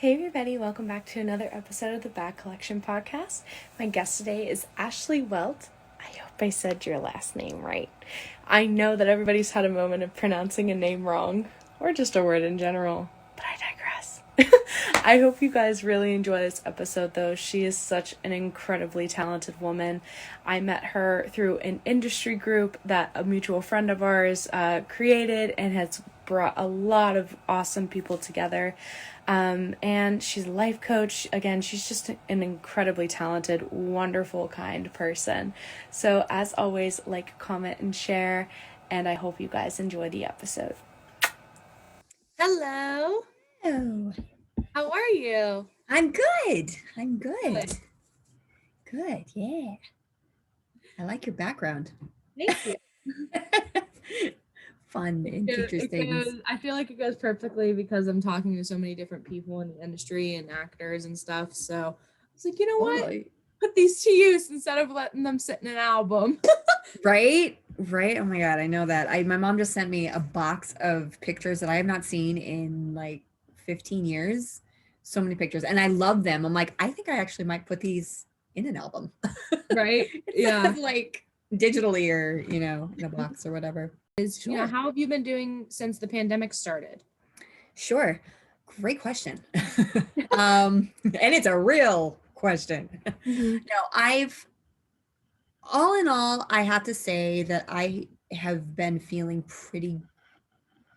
Hey everybody, welcome back to another episode of the Bag Collection Podcast. My guest today is Ashlie Welte. I hope I said your last name right. I know that everybody's had a moment of pronouncing a name wrong, or just a word in general, but I digress. I hope you guys really enjoy this episode though. She is such an incredibly talented woman. I met her through an industry group that a mutual friend of ours created and has brought a lot of awesome people together. And she's a life coach. Again, she's just an incredibly talented, wonderful, kind person. So as always, like, comment, and share. And I hope you guys enjoy the episode. Hello. Oh, How are you? I'm good. I'm good. Good. Good. Yeah. I like your background. Thank you. Fun and teachers things. I feel like it goes perfectly because I'm talking to so many different people in the industry and actors and stuff. So I was like, you know what? Totally. Put these to use instead of letting them sit in an album. Right? Right. Oh my God. I know that. My mom just sent me a box of pictures that I have not seen in like 15 years. So many pictures. And I love them. I'm like, I think I actually might put these in an album. Right? Instead Yeah. of like digitally or, in a box or whatever. Sure. How have you been doing since the pandemic started? Sure. Great question. And it's a real question. Mm-hmm. No, all in all, I have to say that I have been feeling pretty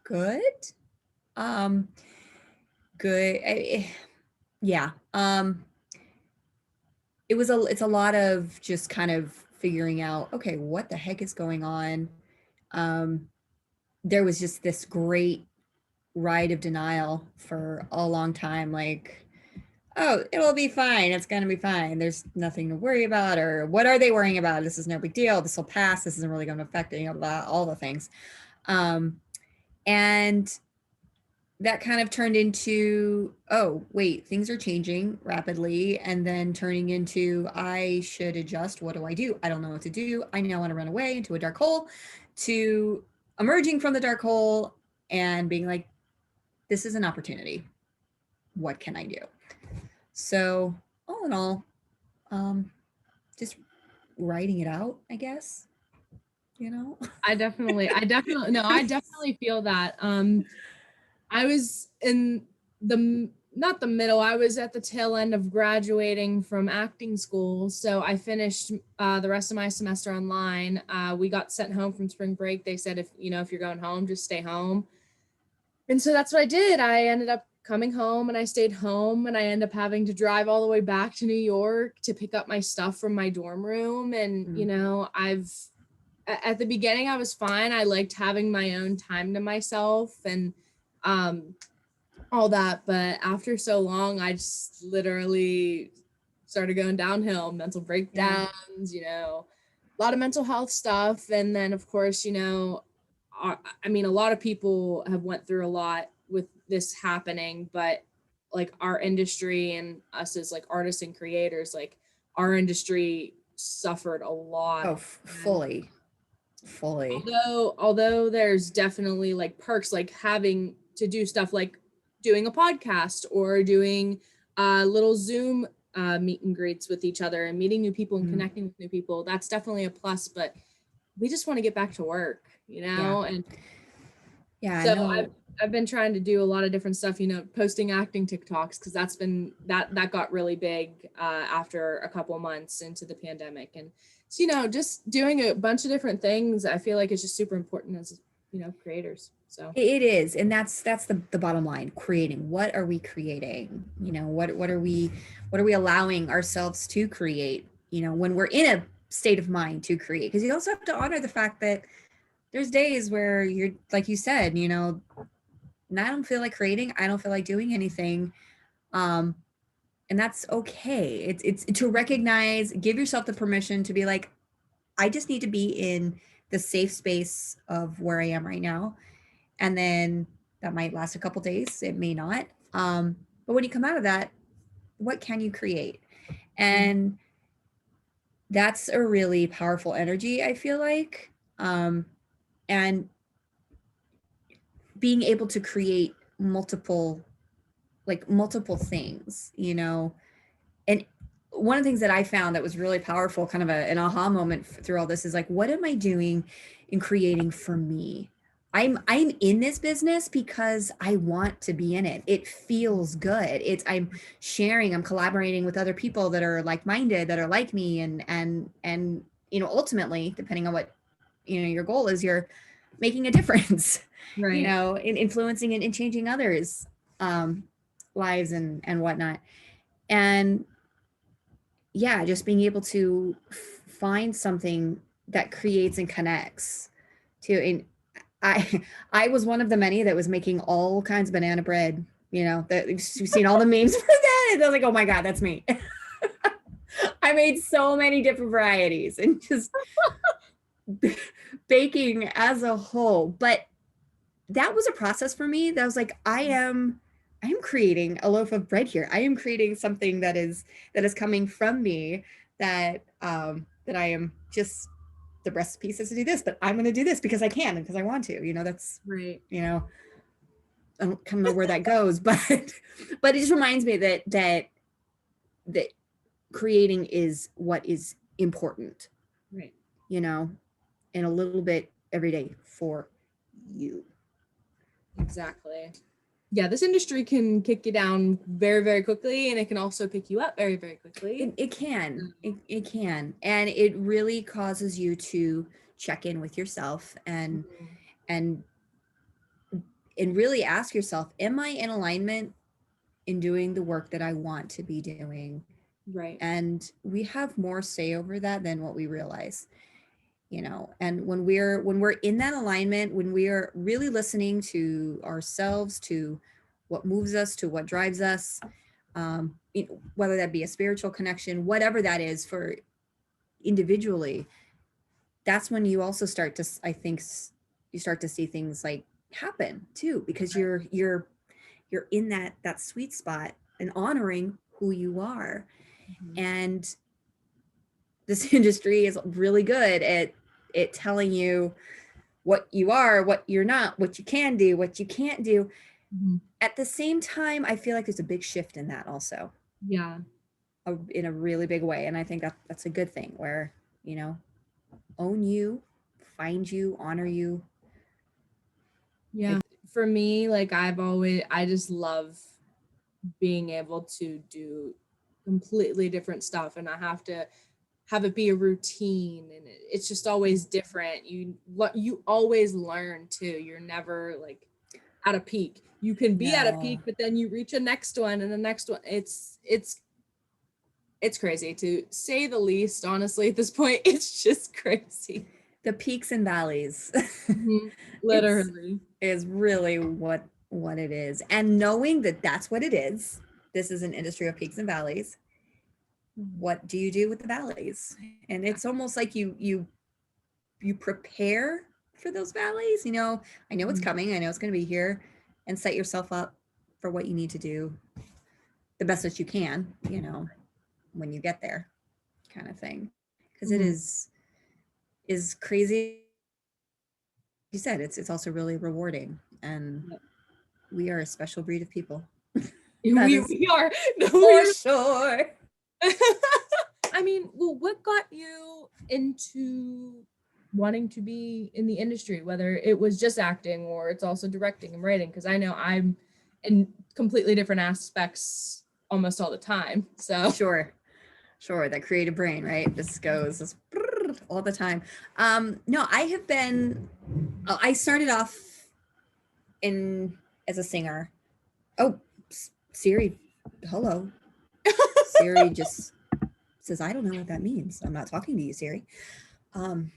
good. Um, good. Yeah. It's a lot of just kind of figuring out, okay, what the heck is going on? Um, there was just this great ride of denial for a long time. Like, oh, it'll be fine. It's going to be fine. There's nothing to worry about. Or what are they worrying about? This is no big deal. This will pass. This isn't really going to affect it, all the things. And that kind of turned into, oh, wait, things are changing rapidly. And then turning into, I should adjust. What do? I don't know what to do. I now want to run away into a dark hole, to emerging from the dark hole and being like, this is an opportunity. What can I do? So, all in all, just writing it out, I guess. I definitely no, I definitely feel that. I was in the not the middle. I was at the tail end of graduating from acting school, so I finished the rest of my semester online. We got sent home from spring break. They said if you're going home, just stay home. And so that's what I did. I ended up coming home and I stayed home and I ended up having to drive all the way back to New York to pick up my stuff from my dorm room. And, at the beginning, I was fine. I liked having my own time to myself and all that. But after so long, I just literally started going downhill, mental breakdowns, a lot of mental health stuff. And then, of course, a lot of people have went through a lot with this happening, but like our industry and us as like artists and creators, like our industry suffered a lot. Oh, fully. Although there's definitely like perks, like having to do stuff like doing a podcast or doing little Zoom meet and greets with each other and meeting new people and connecting with new people. That's definitely a plus, but we just want to get back to work, and so I've been trying to do a lot of different stuff, posting acting TikToks, because that got really big after a couple of months into the pandemic. And so, just doing a bunch of different things, I feel like it's just super important as, creators. So it is. And that's the bottom line. Creating. What are we creating? What are we allowing ourselves to create, when we're in a state of mind to create? Because you also have to honor the fact that there's days where you're, like you said, and I don't feel like creating. I don't feel like doing anything. And that's okay. It's to recognize, give yourself the permission to be like, I just need to be in the safe space of where I am right now. And then that might last a couple days. It may not. But when you come out of that, what can you create? And that's a really powerful energy, I feel like. And being able to create multiple like multiple things, you know. And one of the things that I found that was really powerful, kind of an aha moment through all this, is like, what am I doing in creating for me? I'm in this business because I want to be in it. It feels good. I'm sharing, I'm collaborating with other people that are like-minded, that are like me, and you know, ultimately, depending on what, you know, your goal is, you're making a difference, you Right. know, in influencing and in changing others' lives and whatnot. And yeah, just being able to find something that creates and connects to. And I I was one of the many that was making all kinds of banana bread, you know, that you've seen all the memes for that, and I was like, oh my god, that's me. I made so many different varieties and just baking as a whole. But that was a process for me that was like, I am creating a loaf of bread here. I am creating something that is coming from me, that I am just, the recipe says to do this, but I'm going to do this because I can and because I want to, you know. That's, Right. you know, I don't kind of know where that goes, but but it just reminds me that creating is what is important, Right. you know, and a little bit every day for you. Exactly. Yeah, this industry can kick you down very, very quickly, and it can also pick you up very, very quickly. It can. It can. And it really causes you to check in with yourself Mhm. and and really ask yourself, am I in alignment in doing the work that I want to be doing? Right. And we have more say over that than what we realize, you know. And when we're in that alignment, when we are really listening to ourselves, to what moves us, to what drives us, you know, whether that be a spiritual connection, whatever that is for individually, that's when you also start to, I think, you start to see things like happen too, because Right. you're in that sweet spot and honoring who you are. Mhm. And this industry is really good at telling you what you are, what you're not, what you can do, what you can't do. Mhm. At the same time, I feel like there's a big shift in that also, Yeah. in a really big way. And I think that's a good thing, where, you know, own you, find you, honor you. Yeah. For me, like I just love being able to do completely different stuff, and I have to have it be a routine, and it's just always different. You always learn too. You're never like at a peak. You can be at a No, peak, but then you reach a next one and the next one. It's crazy to say the least, honestly. At this point, it's just crazy. the peaks and valleys. Mhm. It's Literally. is really what it is. And knowing that that's what it is, this is an industry of peaks and valleys. What do you do with the valleys? And it's almost like you prepare for those valleys, you know. I know it's Mhm. coming, I know it's going to be here, and set yourself up for what you need to do the best that you can, you know, when you get there, kind of thing. Because it Mhm. is crazy. You said it's also really rewarding, and Yep. we are a special breed of people. That We is we are no, for we sure. I mean, well, what got you into wanting to be in the industry, whether it was just acting or it's also directing and writing? Because I know I'm in completely different aspects almost all the time. So, Sure, sure. That creative brain, right? Just goes just all the time. No, I have been. I started off in as a singer. Oh, Siri, hello. Siri just says, I don't know what that means. I'm not talking to you, Siri.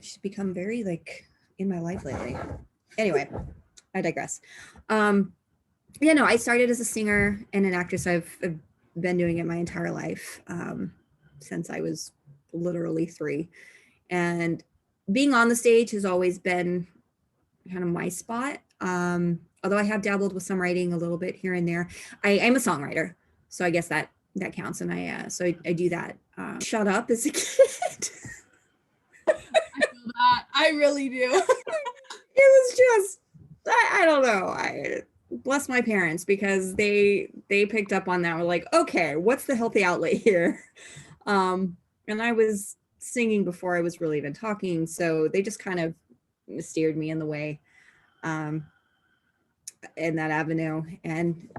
She's become very like in my life lately. Anyway, I digress. Um, yeah, no, I started as a singer and an actress. I've been doing it my entire life, since I was literally 3. And being on the stage has always been kind of my spot. Although I have dabbled with some writing a little bit here and there. I'm a songwriter, so I guess that counts. And I do that. Shut up as a kid. I feel that. I really do. It was just, I don't know. bless my parents, because they picked up on that. We're like, okay, what's the healthy outlet here? And I was singing before I was really even talking, so they just kind of steered me in the way, um, in that avenue, and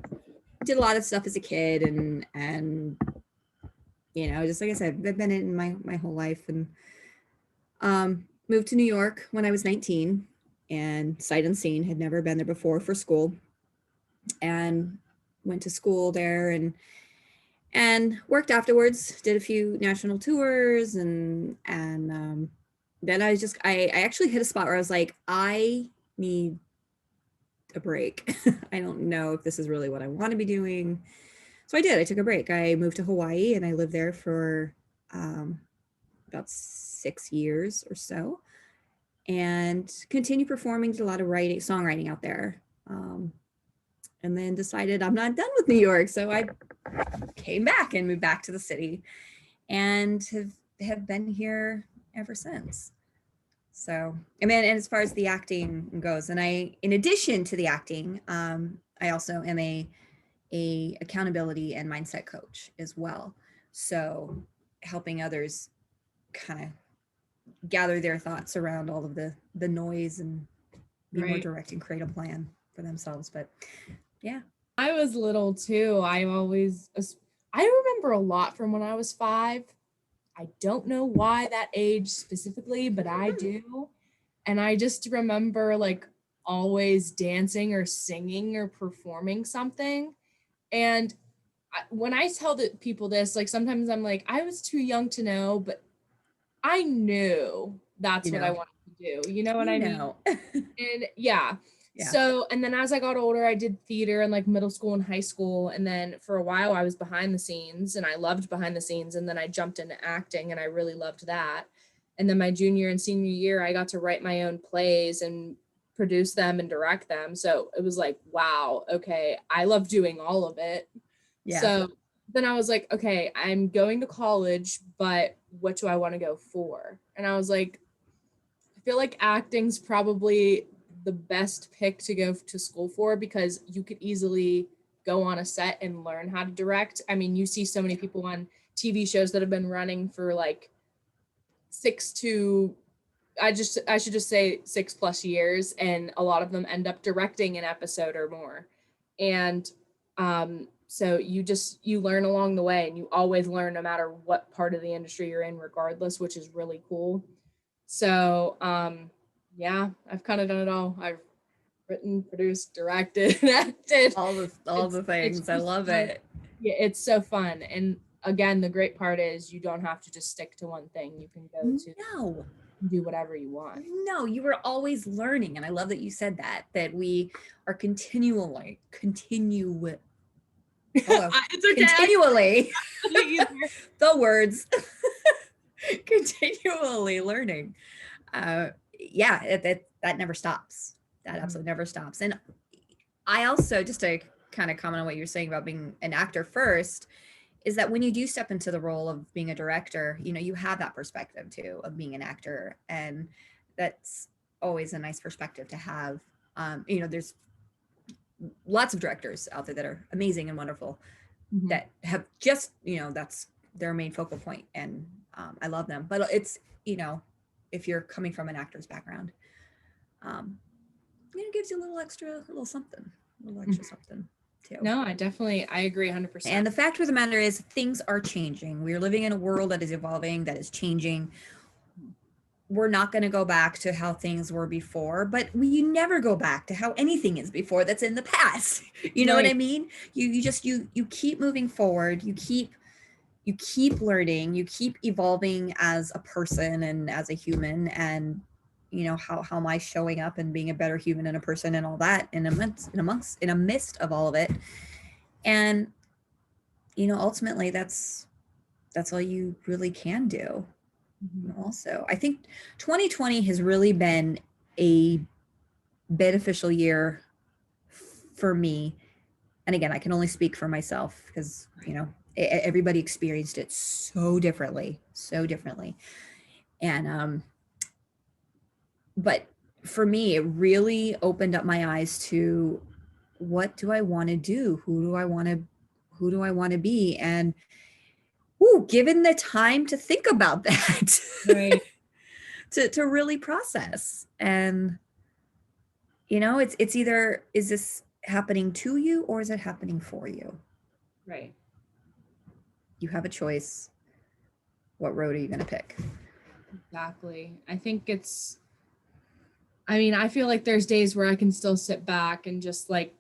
did a lot of stuff as a kid, and just like I said, I've been in my whole life, and moved to New York when I was 19, and sight unseen, had never been there before for school, and went to school there, and worked afterwards, did a few national tours, and then I actually hit a spot where I was like, I need a break. I don't know if this is really what I want to be doing. So I did. I took a break. I moved to Hawaii, and I lived there for about 6 years or so, and continued performing, did a lot of writing, songwriting out there. And then decided I'm not done with New York. So I came back and moved back to the city, and have been here ever since. So, and then, and as far as the acting goes, and in addition to the acting, I also am a accountability and mindset coach as well. So helping others kind of gather their thoughts around all of the noise, and be more direct and create a plan for themselves. But yeah. I was little too. I remember a lot from when I was 5. I don't know why that age specifically, but I do. And I just remember like always dancing or singing or performing something. And when I tell people this, like sometimes I'm like, I was too young to know, but I knew that's what I wanted to do. You know what I mean? And yeah. Yeah. So, and then as I got older, I did theater in like middle school and high school. And then for a while, I was behind the scenes, and I loved behind the scenes. And then I jumped into acting, and I really loved that. And then my junior and senior year, I got to write my own plays and produce them and direct them. So it was like, wow, okay, I love doing all of it. Yeah. So then I was like, okay, I'm going to college, but what do I want to go for? And I was like, I feel like acting's probably the best pick to go to school for, because you could easily go on a set and learn how to direct. I mean, you see so many people on TV shows that have been running for like 6 to I should just say 6+ years, and a lot of them end up directing an episode or more. And so you learn along the way, and you always learn no matter what part of the industry you're in, regardless, which is really cool. So yeah, I've kind of done it all. I've written, produced, directed, acted. All the things. I love it. Yeah, it's so fun. And again, the great part is you don't have to just stick to one thing. You can go to do whatever you want. No, you were always learning. And I love that you said that we are continually It's okay. Continually the words continually learning. Yeah, that never stops. That absolutely never stops. And I also, just to kind of comment on what you're saying about being an actor first, is that when you do step into the role of being a director, you have that perspective too of being an actor, and that's always a nice perspective to have. There's lots of directors out there that are amazing and wonderful, that have just, that's their main focal point, and I love them. But it's, if you're coming from an actor's background, it gives you a little extra something too. No, I agree 100%. And the fact of the matter is, things are changing. We're living in a world that is evolving, that is changing. We're not going to go back to how things were before, but we never go back to how anything is before that's in the past. You know what I mean? You just keep moving forward. You keep learning. You keep evolving as a person and as a human. And how am I showing up and being a better human and a person and all that in a midst of all of it. And ultimately that's all you really can do. Also, I think 2020 has really been a beneficial year for me. And again, I can only speak for myself, because everybody experienced it so differently. And but for me, it really opened up my eyes to what do I want to do? Who do I want to be? And given the time to think about that, Right. to really process. And it's either, is this happening to you or is it happening for you? Right. You have a choice. What road are you going to pick? Exactly. I feel like there's days where I can still sit back and just like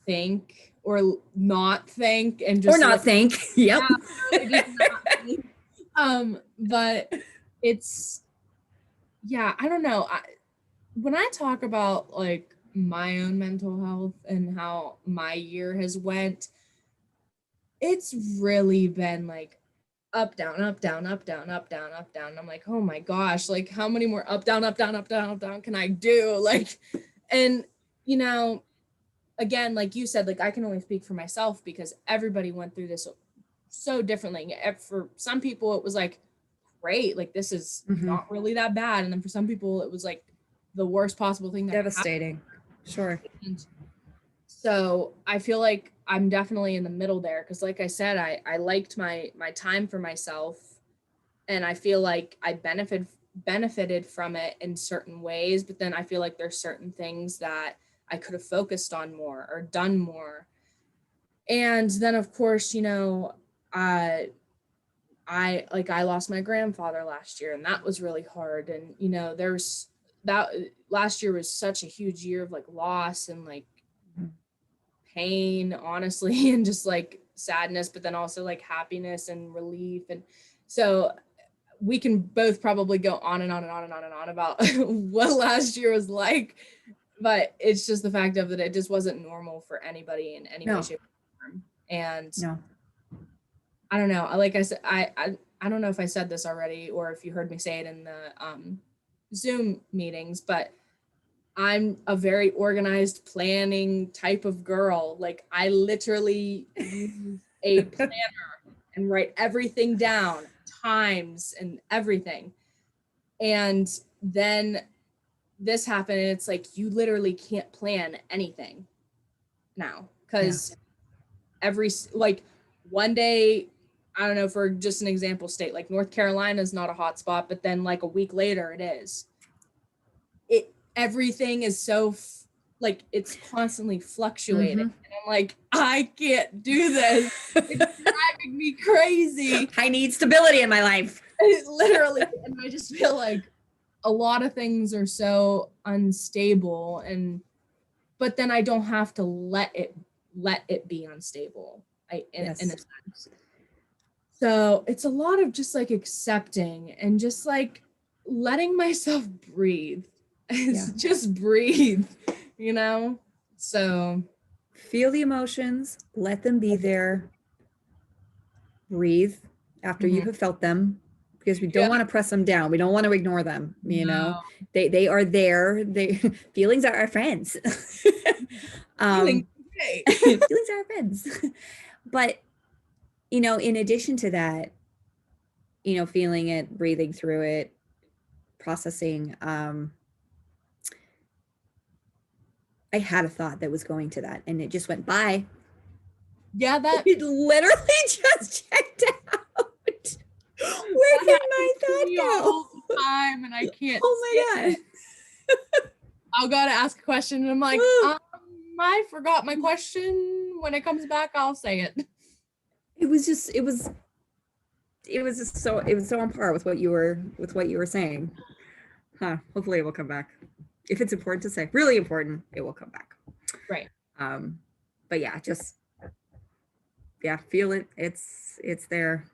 think or not think and just or not think. Yep. Yeah, just not think. But it's, yeah, I don't know. When I talk about like my own mental health and how my year has went, it's really been like up, down, up, down, up, down, up, down, up, down. And I'm like, oh my gosh, like how many more up, down, up, down, up, down, up, down can I do? Like, and again, like you said, like I can only speak for myself because everybody went through this so differently. For some people, it was like, great, like this is not really that bad. And then for some people, it was like the worst possible thing that devastating. Sure. And so I feel like I'm definitely in the middle there because like I said, I liked my time for myself and I feel like I benefited from it in certain ways, but then I feel like there's certain things that I could have focused on more or done more. And then of course, I lost my grandfather last year and that was really hard. And there's that last year was such a huge year of like loss and like pain, honestly, and just like sadness, but then also like happiness and relief. And so we can both probably go on and on and on and on and on about what last year was like, but it's just the fact of that it just wasn't normal for anybody in any way, shape, or form. And I don't know. Like I said, I don't know if I said this already or if you heard me say it in the Zoom meetings, but I'm a very organized planning type of girl. Like I literally use a planner and write everything down, times and everything. And then this happened and it's like you literally can't plan anything now because like one day, I don't know, for just an example state, like North Carolina is not a hot spot, but then like a week later it is. Everything is so like it's constantly fluctuating. And I'm like, I can't do this. It's driving me crazy. I need stability in my life. Literally. And I just feel like a lot of things are so unstable but then I don't have to let it be unstable in a sense. So it's a lot of just like accepting and just like letting myself breathe. Just breathe, so feel the emotions, let them be there, breathe after you have felt them, because we don't want to press them down. We don't want to ignore them. They are there. Feelings are our friends. Feelings are our friends. But in addition to that, feeling it, breathing through it, processing, I had a thought that was going to that and it just went by. Yeah, it literally just checked out. Where did my thought go? All the time and I can't. Oh my God. I'll gotta ask a question and I'm like, I forgot my question. When it comes back, I'll say it. It was so on par with what you were saying. Hopefully it will come back. If it's important to say, really important, it will come back. Right. But yeah, just feel it. It's there.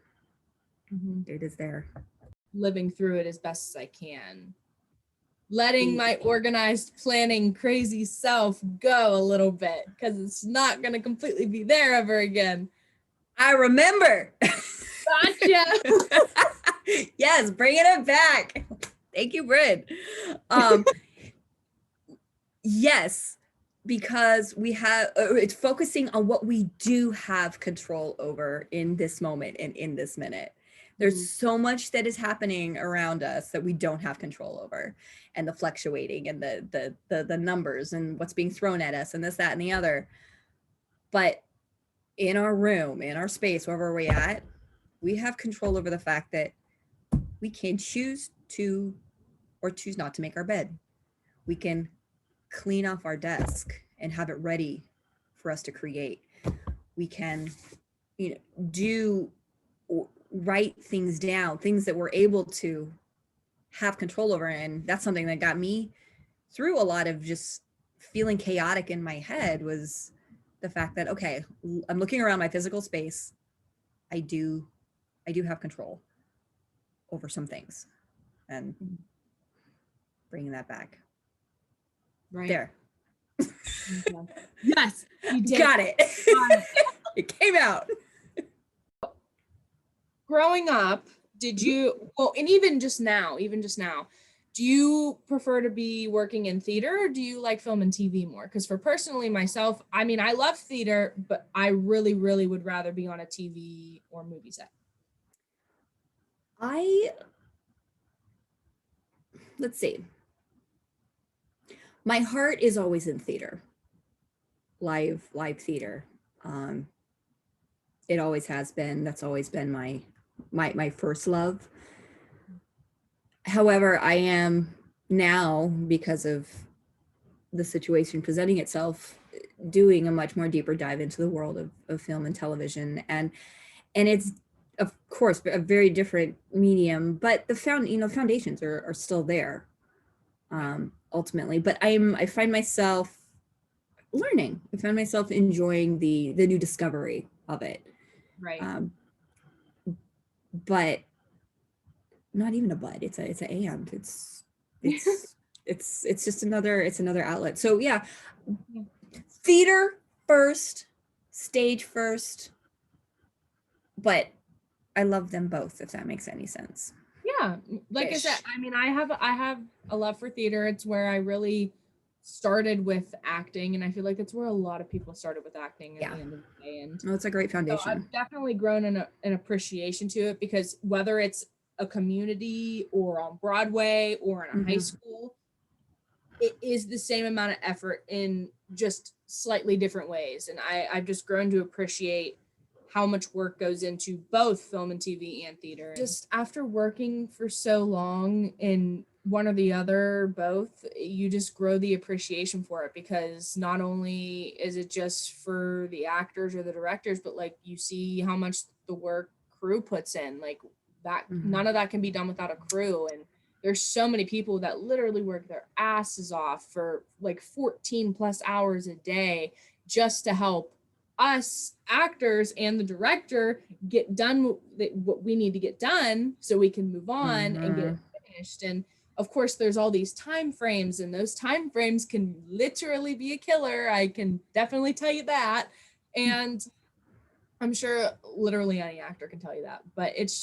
It is there. Living through it as best as I can. Letting my organized planning crazy self go a little bit because it's not going to completely be there ever again. I remember. Gotcha. Yes, bringing it back. Thank you, Britt. Yes, because we have, it's focusing on what we do have control over in this moment and in this minute. There's so much that is happening around us that we don't have control over, and the fluctuating and the numbers and what's being thrown at us and this, that, and the other. But in our room, in our space, wherever we're at, we have control over the fact that we can choose to or choose not to make our bed. We can clean off our desk and have it ready for us to create. We can, do write things down, things that we're able to have control over. And that's something that got me through a lot of just feeling chaotic in my head, was the fact that, okay, I'm looking around my physical space. I do have control over some things, and bringing that back. Right there. Yes, you did. Got it. It came out. Growing up, did you, well, and even just now, do you prefer to be working in theater, or do you like film and TV more? Because for personally myself, I mean, I love theater, but I really, really would rather be on a TV or movie set. Let's see. My heart is always in theater, live theater. It always has been. That's always been my first love. However, I am now, because of the situation presenting itself, doing a much more deeper dive into the world of film and television, and it's, of course, a very different medium, but the foundations are still there, ultimately. But I find myself learning. I find myself enjoying the new discovery of it. Right. But not even a but. It's an and. It's just another outlet. So yeah, theater first, stage first, but I love them both, if that makes any sense. Yeah, like I said, I mean, I have a love for theater. It's where I really started with acting, and I feel like that's where a lot of people started with acting at the end of the day. And it's a great foundation. So I've definitely grown an appreciation to it, because whether it's a community or on Broadway or in a high school, it is the same amount of effort in just slightly different ways. And I've just grown to appreciate how much work goes into both film and TV and theater. Just after working for so long in one or the other, both, you just grow the appreciation for it, because not only is it just for the actors or the directors, but like you see how much the work crew puts in, like that, none of that can be done without a crew. And there's so many people that literally work their asses off for like 14 plus hours a day just to help us actors and the director get done what we need to get done so we can move on and get it finished. And of course, there's all these time frames, and those time frames can literally be a killer. I can definitely tell you that. And I'm sure literally any actor can tell you that, but it's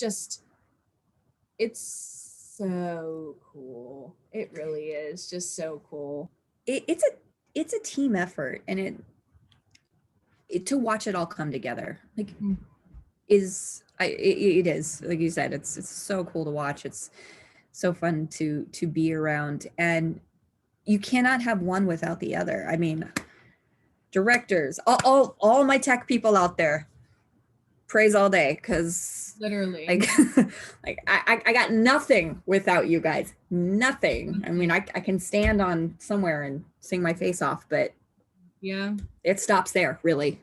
so cool. It really is just so cool. It's a team effort, and it to watch it all come together, like, it is, like you said, it's so cool to watch. It's so fun to be around, and you cannot have one without the other. I mean, directors, all my tech people out there, praise all day, because literally, like I got nothing without you guys. Nothing. I mean, I can stand on somewhere and sing my face off, but yeah, it stops there, really.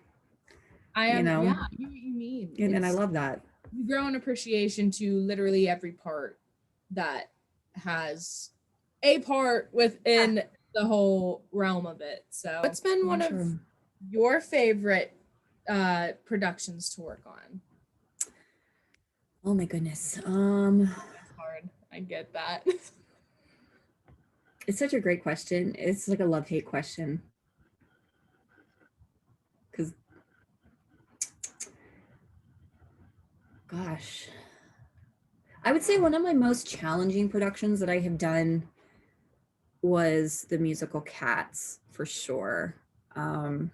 Yeah, you mean. And I love that. You grow an appreciation to literally every part that has a part within the whole realm of it. So what's been one of your favorite productions to work on? Oh my goodness. It's hard. I get that. It's such a great question. It's like a love-hate question. Because, gosh, I would say one of my most challenging productions that I have done was the musical Cats, for sure. Oh,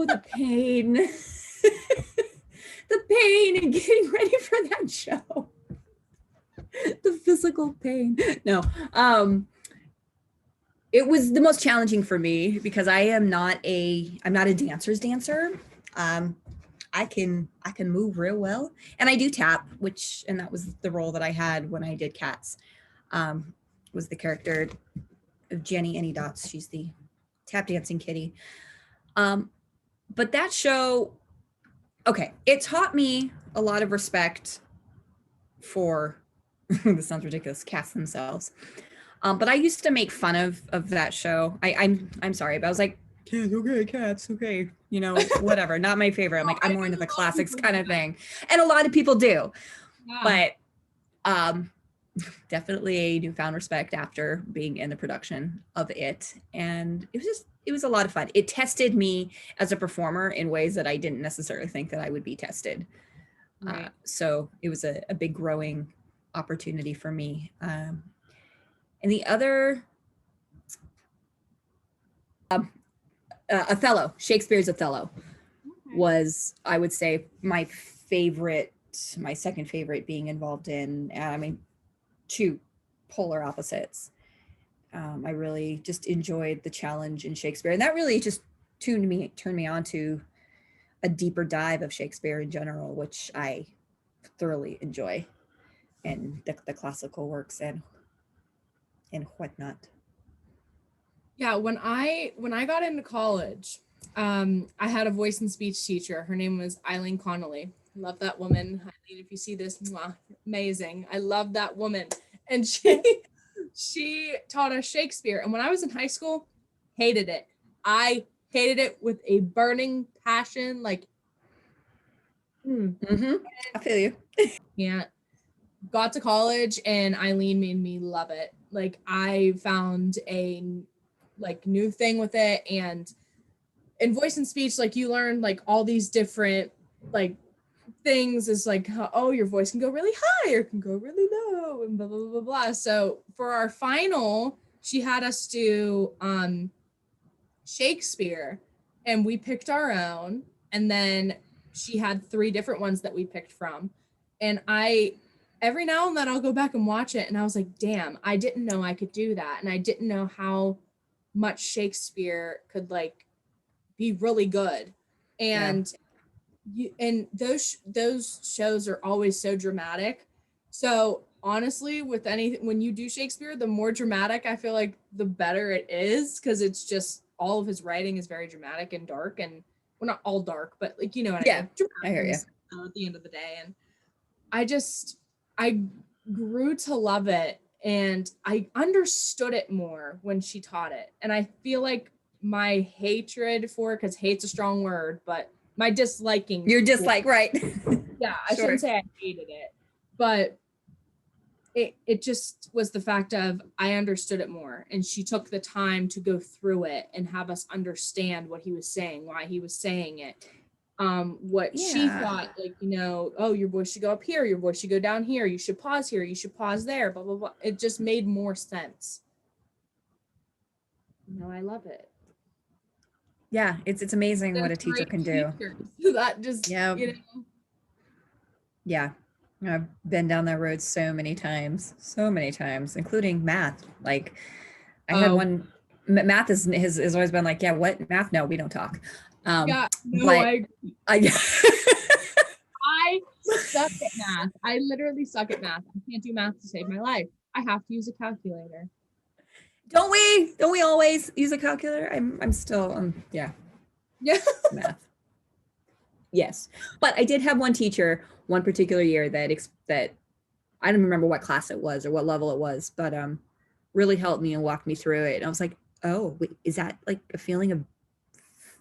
the pain. The pain and getting ready for that show. The physical pain. No. It was the most challenging for me because I'm not a dancer's dancer. I can move real well, and I do tap, and that was the role that I had when I did Cats. Was the character of Jenny Any Dots. She's the tap dancing kitty. But that show, okay, it taught me a lot of respect for this sounds ridiculous, cats themselves. But I used to make fun of that show. I'm sorry, but I was like, cats, okay, whatever. Not my favorite. I'm like, I'm more into the classics kind of thing, and a lot of people do. Yeah. But definitely a newfound respect after being in the production of it, and it was a lot of fun. It tested me as a performer in ways that I didn't necessarily think that I would be tested. Right. So it was a big growing opportunity for me. And the other, Othello, Shakespeare's Othello, was, I would say, my second favorite being involved in. I mean, two polar opposites. I really just enjoyed the challenge in Shakespeare, and that really just turned me on to a deeper dive of Shakespeare in general, which I thoroughly enjoy, and the classical works and whatnot. Yeah, when I got into college, I had a voice and speech teacher. Her name was Eileen Connolly. Love that woman. Eileen, if you see this, mwah, amazing. I love that woman. And she taught us Shakespeare. And when I was in high school, hated it. I hated it with a burning passion. Like, I feel you. Yeah. Got to college and Eileen made me love it. Like, I found a new thing with it. And in voice and speech, like, you learn like all these different like things is like, oh, your voice can go really high or can go really low and blah, blah, blah, blah. So for our final, she had us do Shakespeare, and we picked our own. And then she had 3 different ones that we picked from. And every now and then I'll go back and watch it. And I was like, damn, I didn't know I could do that. And I didn't know how much Shakespeare could like be really good. And and those shows are always so dramatic. So honestly, when you do Shakespeare, the more dramatic I feel like the better it is, because it's just all of his writing is very dramatic and dark, and well, not all dark, but like, you know what I mean? I hear you. At the end of the day, and I grew to love it, and I understood it more when she taught it. And I feel like my hatred for it, because hate's a strong word, but my disliking. Your dislike, right? Yeah, I shouldn't say I hated it, but it just was the fact of I understood it more, and she took the time to go through it and have us understand what he was saying, why he was saying it. What she thought, like, oh, your voice should go up here, your voice should go down here, you should pause here, you should pause there, blah, blah, blah. It just made more sense. I love it. Yeah, it's amazing what a teacher can do. That just, Yeah. I've been down that road so many times, including math. Like, I had one, math is always been like, yeah, what math? No, we don't talk. I suck at math. I literally suck at math. I can't do math to save my life. I have to use a calculator. Don't we always use a calculator? I'm still yeah. Math. Yes. But I did have one teacher one particular year that I don't remember what class it was or what level it was, but really helped me and walked me through it. And I was like, oh, wait, is that like a feeling of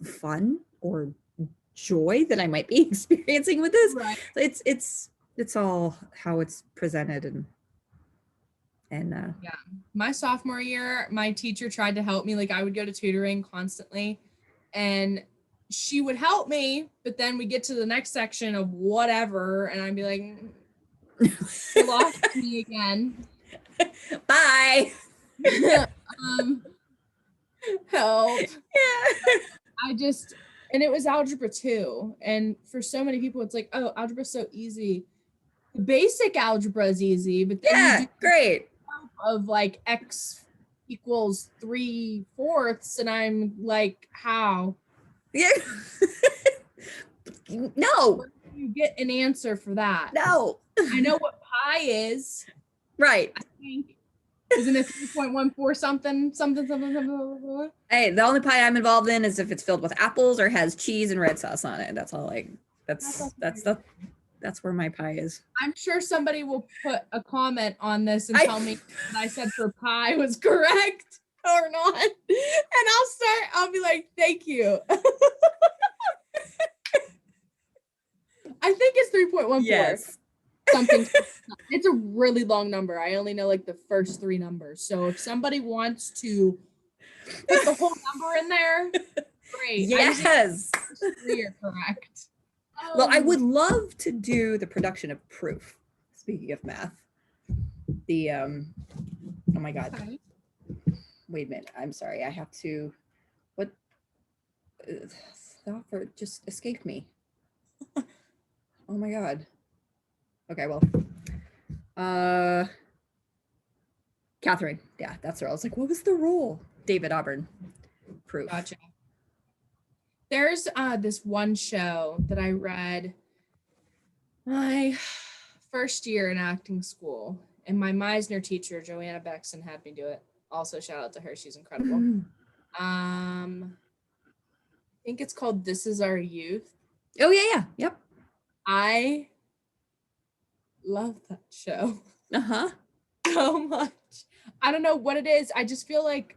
fun or joy that I might be experiencing with this? Right. It's all how it's presented and yeah. My sophomore year, my teacher tried to help me. Like, I would go to tutoring constantly, and she would help me, but then we get to the next section of whatever, and I'd be like, you lost me again. Bye. Help. Yeah. and it was algebra 2. And for so many people, it's like, oh, algebra's so easy. The basic algebra is easy, but then you Yeah, do great. of like x equals 3/4, and I'm like, how? Yeah. No, Where do you get an answer for that? no. I know what pi is. Right. I think isn't it 3.14 something? Hey, the only pie I'm involved in is if it's filled with apples or has cheese and red sauce on it. That's all. Like that's where my pie is. I'm sure somebody will put a comment on this and I tell me what I said for pie was correct or not. And I'll be like, thank you. I think it's 3.14. yes. Something. It's a really long number. I only know like the first 3 numbers. So if somebody wants to put the whole number in there, great. Yes. I just think the first 3 are correct. Well, I would love to do the production of proof. Speaking of math, the oh my god. Okay. Wait a minute. I'm sorry. I have to. What? Thought just escaped me. Oh my god. Okay, well. Catherine. Yeah, that's her. I was like, what was the rule? David Auburn. Proof. Gotcha. There's this one show that I read my first year in acting school, and my Meisner teacher, Joanna Beckson, had me do it. Also, shout out to her. She's incredible. I think it's called This Is Our Youth. Oh, yeah. Yep. I love that show. Uh-huh. So much. I don't know what it is. I just feel like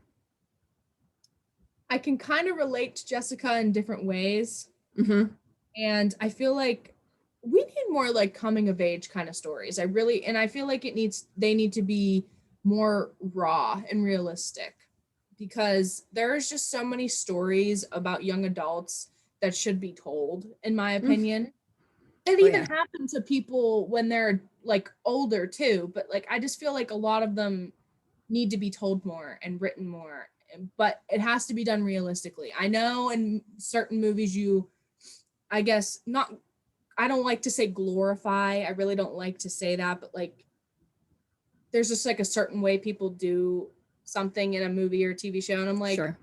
I can kind of relate to Jessica in different ways. Mm-hmm. And I feel like we need more like coming of age kind of stories. I feel like they need to be more raw and realistic, because there's just so many stories about young adults that should be told, in my opinion. It even happen to people when they're like older too, but like I just feel like a lot of them need to be told more and written more, but it has to be done realistically. I know in certain movies I guess not, I don't like to say glorify. I really don't like to say that, but like there's just like a certain way people do something in a movie or TV show, and I'm like, sure.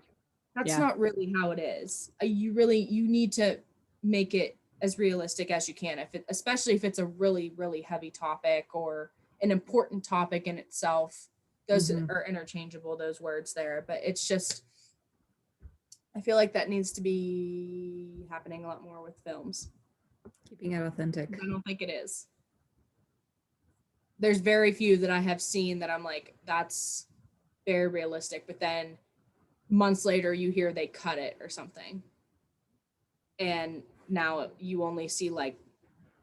That's not really how it is. You need to make it as realistic as you can, especially if it's a really, really heavy topic or an important topic in itself. Those are interchangeable, those words there, but it's just, I feel like that needs to be happening a lot more with films. Keeping it authentic. I don't think it is. There's very few that I have seen that I'm like, that's very realistic, but then months later you hear they cut it or something. And now you only see like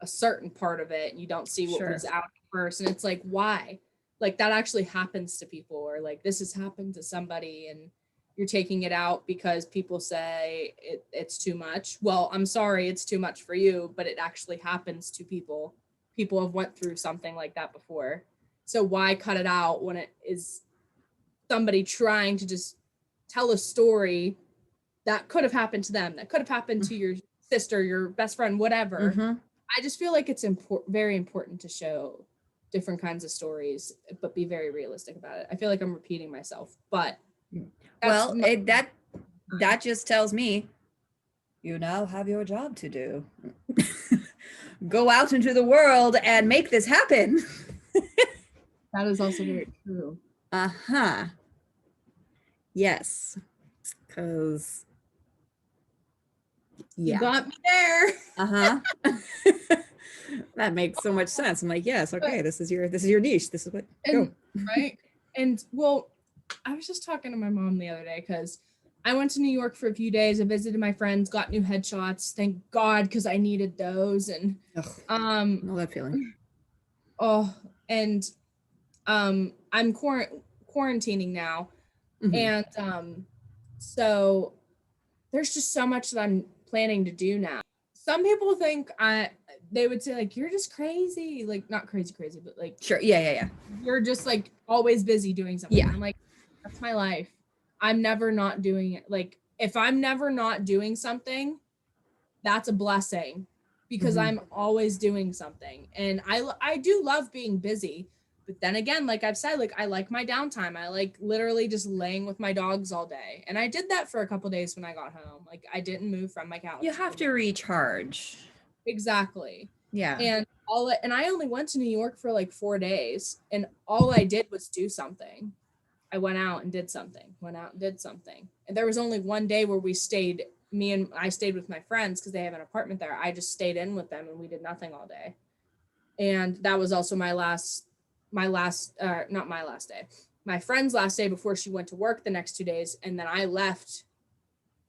a certain part of it and you don't see what was out first. And it's like, why? Like that actually happens to people, or like this has happened to somebody and you're taking it out because people say it's too much. Well, I'm sorry, it's too much for you, but it actually happens to people. People have went through something like that before. So why cut it out when it is somebody trying to just tell a story that could have happened to them, that could have happened to your sister, your best friend, whatever. I just feel like it's very important to show different kinds of stories, but be very realistic about it. I feel like I'm repeating myself, but well, that just tells me you now have your job to do. Go out into the world and make this happen. That is also very true. Uh-huh. Yes. Because you got me there. Uh-huh. That makes so much sense. I'm like, yes, okay, this is your niche. This is what go. Right. And well, I was just talking to my mom the other day because I went to New York for a few days. I visited my friends, got new headshots. Thank God, because I needed those. And know that feeling. Oh, and I'm quarantining now. And so there's just so much that I'm planning to do now. Some people think they would say like, you're just crazy, like not crazy, but like, sure. Yeah. You're just like always busy doing something. Yeah. I'm like, that's my life. I'm never not doing it. Like if I'm never not doing something, that's a blessing because Mhm. I'm always doing something. And I do love being busy. But then again, like I've said, like I like my downtime. I like literally just laying with my dogs all day. And I did that for a couple days when I got home. Like I didn't move from my You couch. have to recharge. Exactly. Yeah. And I only went to New York for like 4 days, and all I did was do something. I went out and did something, went out and did something. And there was only one day where I stayed with my friends because they have an apartment there. I just stayed in with them and we did nothing all day. And that was also not my last day, my friend's last day before she went to work the next 2 days. And then I left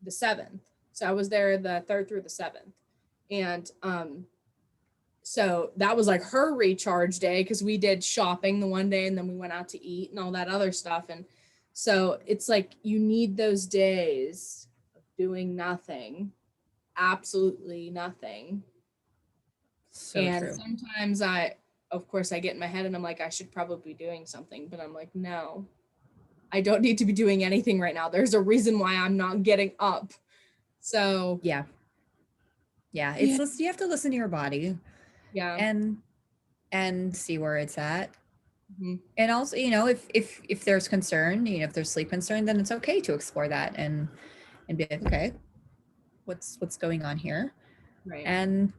the 7th. So I was there the 3rd through the 7th. And so that was like her recharge day because we did shopping the one day and then we went out to eat and all that other stuff. And so it's like you need those days of doing nothing, absolutely nothing. So And true. sometimes of course, I get in my head and I'm like, I should probably be doing something, but I'm like, no, I don't need to be doing anything right now. There's a reason why I'm not getting up. So Yeah. Yeah. yeah, You have to listen to your body yeah, and see where it's at. mhm, And also, if there's concern, if there's sleep concern, then it's okay to explore that and be like, okay, what's going on here? right, And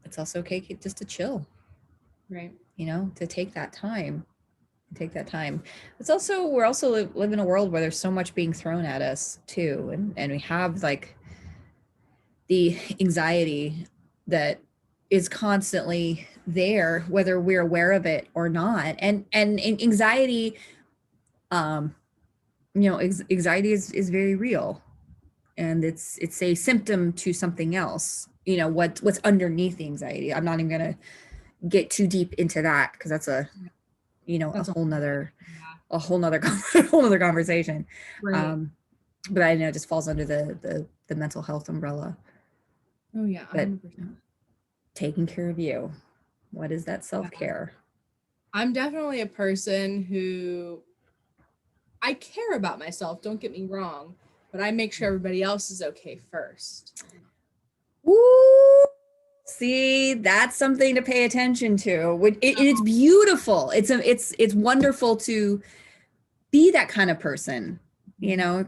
it's also okay just to chill, right, to take that time. It's also, we're also live in a world where there's so much being thrown at us too. And we have like the anxiety that is constantly there, whether we're aware of it or not. And anxiety, um, anxiety is very real, and it's a symptom to something else. What's underneath the anxiety. I'm not even gonna get too deep into that because that's a yeah. a That's a whole whole nother, nother yeah, a whole nother whole nother conversation. right. um but I know it just falls under the mental health umbrella. Oh yeah, But 100%. taking care of you, what is that Yeah. self-care? I'm definitely a person who I care about myself, don't get me wrong, but I make sure everybody else is okay first. Ooh, see, that's something to pay attention to. It's beautiful. It's wonderful to be that kind of person, you Mhm. know,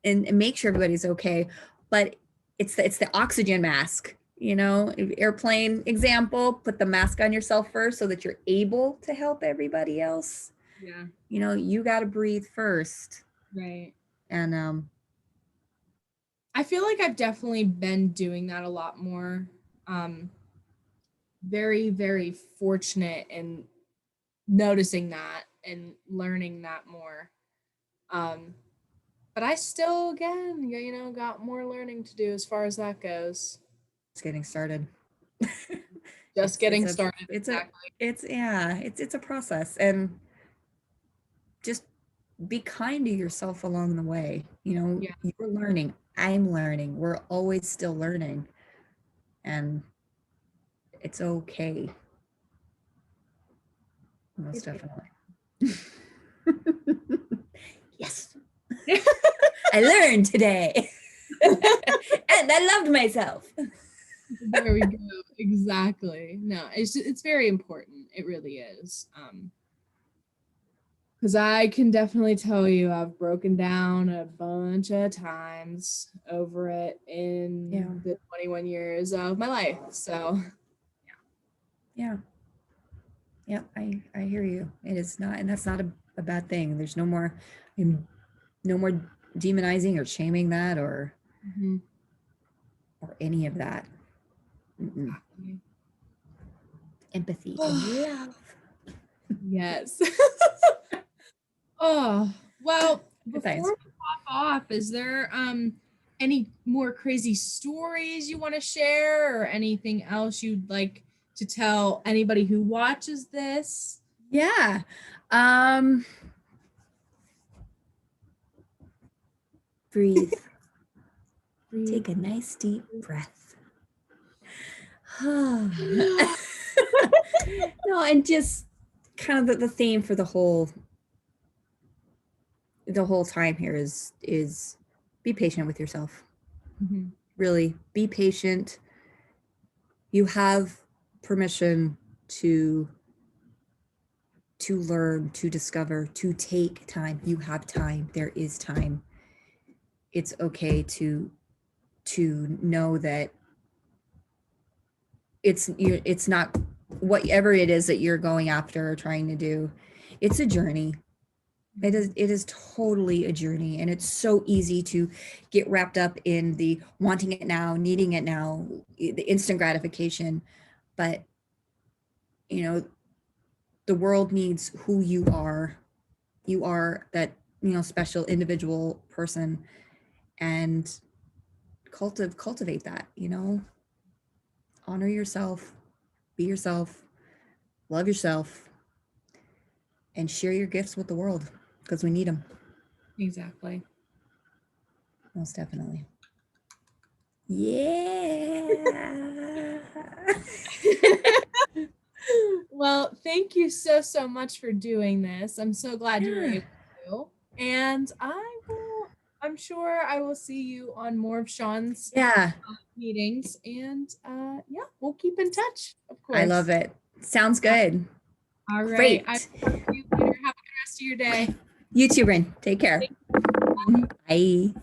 and make sure everybody's okay. But it's the oxygen mask, airplane example. Put the mask on yourself first so that you're able to help everybody else. Yeah, You got to breathe first. right. And I feel like I've definitely been doing that a lot more. Um, very, very fortunate in noticing that and learning that more. Um, but I still, again, got more learning to do as far as that goes. it's getting started. Just it's it's getting a started, it's a exactly. it's yeah, it's a process, and just be kind to yourself along the way. Yeah, You're learning, I'm learning, we're always still learning, and it's okay. Most it definitely. Yes, is. I learned today. And I loved myself. There we go. Exactly. No, it's very important. It really is. Because I can definitely tell you I've broken down a bunch of times over it Yeah. in the 21 years of my life. So Yeah. Yeah. I hear you. It is not, and that's not a bad thing. There's no more demonizing or shaming that, mhm, or any of that. Mm-mm. exactly. Empathy and love. Yes. Oh, well, Good before times. we pop off, is there any more crazy stories you want to share or anything else you'd like to tell anybody who watches this? Yeah. Um, breathe. Breathe. Take a nice deep breath. No, and just kind of the theme for the whole time here is be patient with yourself. Mhm. Really be patient. You have permission to learn, to discover, to take time. You have time. There is time. It's okay to know that it's not whatever it is that you're going after or trying to do. It's a journey. It is totally a journey, and it's so easy to get wrapped up in the wanting it now, needing it now, the instant gratification. But you know, the world needs who you are. You are that, special individual person, and cultivate that, honor yourself, be yourself, love yourself, and share your gifts with the world, because we need them. Exactly. Most definitely. Yeah. Well, thank you so much for doing this. I'm so glad you were able to. And I'm sure I will see you on more of Sean's Yeah, meetings. And yeah, we'll keep in touch, of I love course. it. Sounds good. All right. I Great. will talk to you later. Have a good rest of your day. You too, Rin. Take care. Thank you. Bye. Bye.